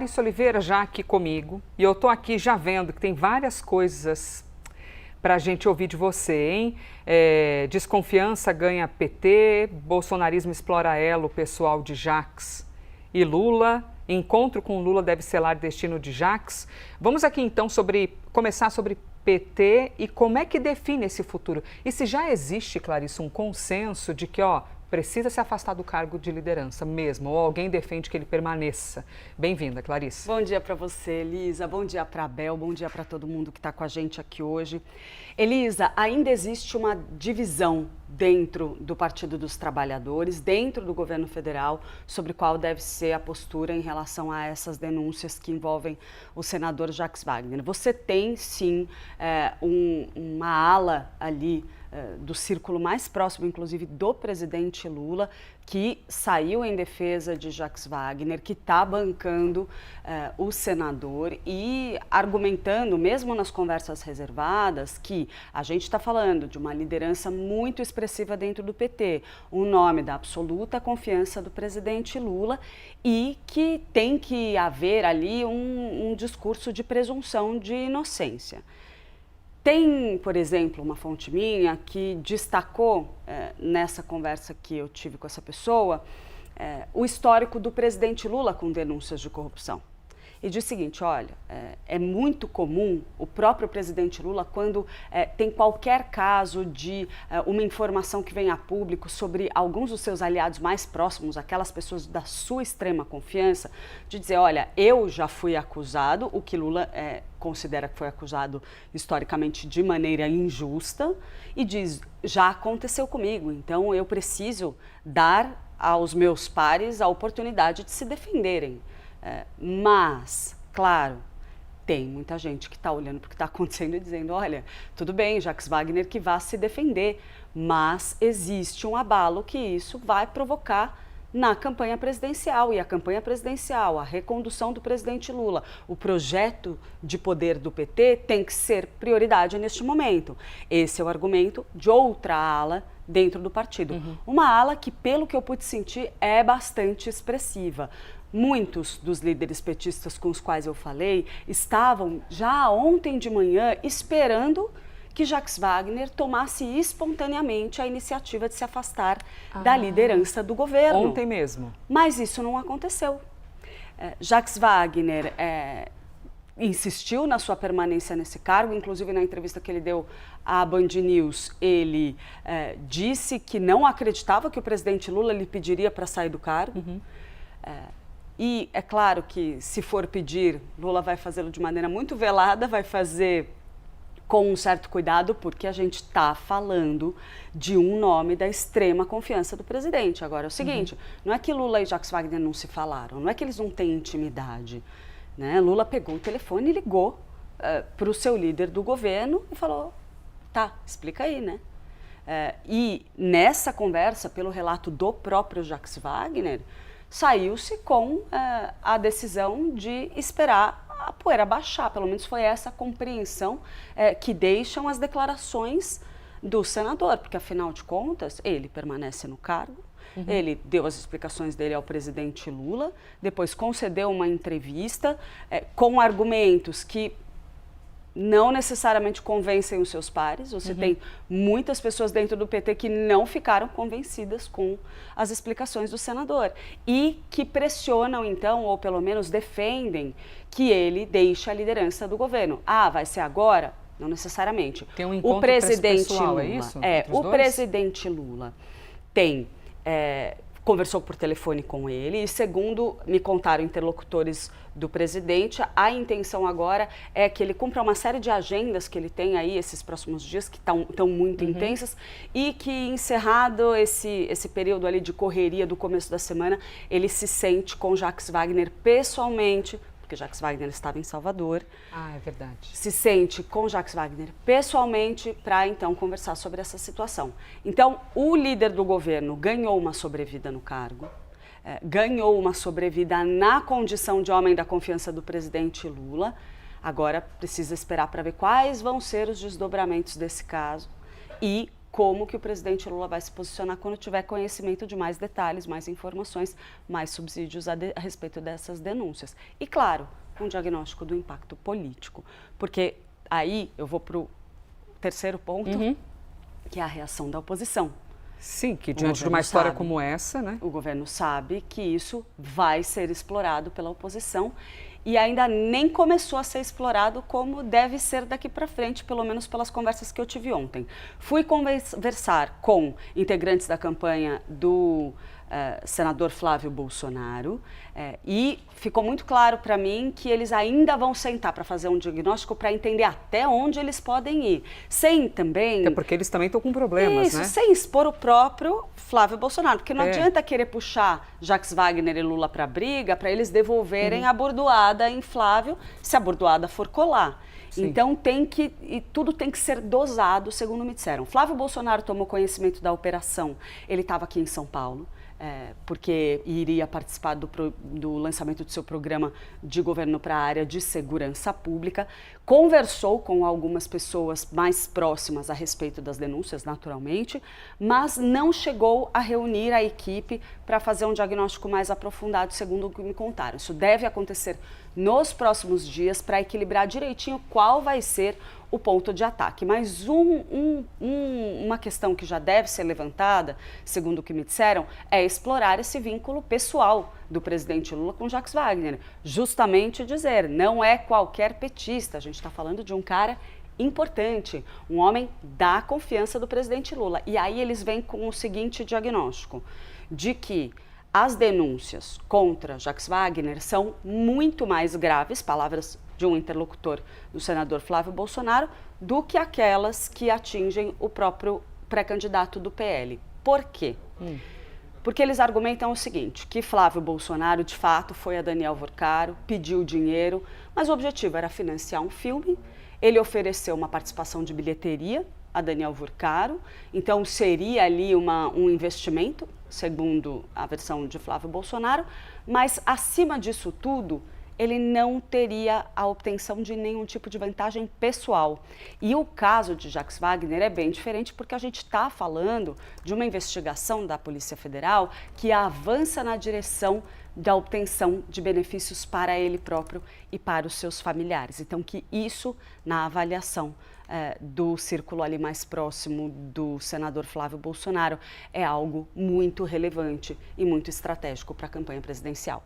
Clarice Oliveira já aqui comigo e eu tô aqui já vendo que tem várias coisas para a gente ouvir de você, hein? Desconfiança ganha PT, bolsonarismo explora elo pessoal de Jacques e Lula, encontro com Lula deve selar destino de Jacques. Vamos aqui então começar sobre PT e como é que define esse futuro. E se já existe, Clarice, um consenso de que, precisa se afastar do cargo de liderança mesmo, ou alguém defende que ele permaneça. Bem-vinda, Clarice. Bom dia para você, Elisa. Bom dia para a Bel. Bom dia para todo mundo que está com a gente aqui hoje. Elisa, ainda existe uma divisão dentro do Partido dos Trabalhadores, dentro do governo federal, sobre qual deve ser a postura em relação a essas denúncias que envolvem o senador Jacques Wagner. Você tem, sim, uma ala ali do círculo mais próximo, inclusive, do presidente Lula, que saiu em defesa de Jacques Wagner, que está bancando o senador e argumentando, mesmo nas conversas reservadas, que a gente está falando de uma liderança muito expressiva dentro do PT, um nome da absoluta confiança do presidente Lula e que tem que haver ali um discurso de presunção de inocência. Tem, por exemplo, uma fonte minha que destacou nessa conversa que eu tive com essa pessoa o histórico do presidente Lula com denúncias de corrupção. E diz o seguinte, olha, é muito comum o próprio presidente Lula, quando tem qualquer caso de uma informação que vem a público sobre alguns dos seus aliados mais próximos, aquelas pessoas da sua extrema confiança, de dizer, olha, eu já fui acusado, o que Lula considera que foi acusado historicamente de maneira injusta, e diz, já aconteceu comigo, então eu preciso dar aos meus pares a oportunidade de se defenderem. Mas, claro, tem muita gente que está olhando para o que está acontecendo e dizendo, olha, tudo bem, Jacques Wagner que vá se defender, mas existe um abalo que isso vai provocar na campanha presidencial, e a campanha presidencial, a recondução do presidente Lula, o projeto de poder do PT tem que ser prioridade neste momento. Esse é o argumento de outra ala dentro do partido. Uma ala que, pelo que eu pude sentir, é bastante expressiva. Muitos dos líderes petistas com os quais eu falei estavam já ontem de manhã esperando que Jacques Wagner tomasse espontaneamente a iniciativa de se afastar da liderança do governo. Ontem mesmo. Mas isso não aconteceu. Jacques Wagner insistiu na sua permanência nesse cargo, inclusive na entrevista que ele deu à Band News, ele disse que não acreditava que o presidente Lula lhe pediria para sair do cargo. E é claro que, se for pedir, Lula vai fazê-lo de maneira muito velada, vai fazer com um certo cuidado, porque a gente está falando de um nome da extrema confiança do presidente. Agora, é o seguinte, não é que Lula e Jacques Wagner não se falaram, não é que eles não têm intimidade, né? Lula pegou o telefone e ligou para o seu líder do governo e falou, tá, explica aí, né? E nessa conversa, pelo relato do próprio Jacques Wagner, saiu-se com a decisão de esperar a poeira baixar. Pelo menos foi essa a compreensão que deixam as declarações do senador, porque afinal de contas ele permanece no cargo, ele deu as explicações dele ao presidente Lula, depois concedeu uma entrevista com argumentos que não necessariamente convencem os seus pares. Você tem muitas pessoas dentro do PT que não ficaram convencidas com as explicações do senador e que pressionam, então, ou pelo menos defendem que ele deixe a liderança do governo. Ah, vai ser agora? Não necessariamente. Tem um encontro o presidente pessoal, Lula, é isso? o presidente Lula tem conversou por telefone com ele e, segundo me contaram interlocutores do presidente, a intenção agora é que ele cumpra uma série de agendas que ele tem aí esses próximos dias, que estão muito intensas, e que, encerrado esse período ali de correria do começo da semana, ele se sente com Jacques Wagner pessoalmente, porque Jacques Wagner estava em Salvador. Ah, é verdade. Se sente com Jacques Wagner pessoalmente para, então, conversar sobre essa situação. Então, o líder do governo ganhou uma sobrevida no cargo, ganhou uma sobrevida na condição de homem da confiança do presidente Lula. Agora precisa esperar para ver quais vão ser os desdobramentos desse caso e como que o presidente Lula vai se posicionar quando tiver conhecimento de mais detalhes, mais informações, mais subsídios a respeito dessas denúncias. E, claro, um diagnóstico do impacto político, porque aí eu vou para o terceiro ponto, que é a reação da oposição. Sim, que diante de uma história como essa, né? O governo sabe que isso vai ser explorado pela oposição e ainda nem começou a ser explorado como deve ser daqui para frente, pelo menos pelas conversas que eu tive ontem. Fui conversar com integrantes da campanha do senador Flávio Bolsonaro e ficou muito claro para mim que eles ainda vão sentar para fazer um diagnóstico para entender até onde eles podem ir, sem também... Até porque eles também estão com problemas, isso, né? sem expor o próprio Flávio Bolsonaro, porque não adianta querer puxar Jacques Wagner e Lula para a briga para eles devolverem a bordoada em Flávio, se a bordoada for colar. Sim. Então tudo tem que ser dosado, segundo me disseram. Flávio Bolsonaro tomou conhecimento da operação, ele estava aqui em São Paulo, porque iria participar do lançamento do seu programa de governo para a área de segurança pública, conversou com algumas pessoas mais próximas a respeito das denúncias, naturalmente, mas não chegou a reunir a equipe para fazer um diagnóstico mais aprofundado, segundo o que me contaram. Isso deve acontecer nos próximos dias para equilibrar direitinho qual vai ser o ponto de ataque. Mas uma questão que já deve ser levantada, segundo o que me disseram, é explorar esse vínculo pessoal do presidente Lula com Jacques Wagner. Justamente dizer, não é qualquer petista, a gente está falando de um cara importante, um homem da confiança do presidente Lula. E aí eles vêm com o seguinte diagnóstico, de que as denúncias contra Jacques Wagner são muito mais graves, palavras de um interlocutor do senador Flávio Bolsonaro, do que aquelas que atingem o próprio pré-candidato do PL. Por quê? Porque eles argumentam o seguinte, que Flávio Bolsonaro, de fato, foi a Daniel Vorcaro, pediu dinheiro, mas o objetivo era financiar um filme, ele ofereceu uma participação de bilheteria a Daniel Vorcaro, então seria ali um investimento, segundo a versão de Flávio Bolsonaro, mas acima disso tudo, ele não teria a obtenção de nenhum tipo de vantagem pessoal. E o caso de Jacques Wagner é bem diferente porque a gente está falando de uma investigação da Polícia Federal que avança na direção da obtenção de benefícios para ele próprio e para os seus familiares. Então, que isso, na avaliação do círculo ali mais próximo do senador Flávio Bolsonaro, é algo muito relevante e muito estratégico para a campanha presidencial.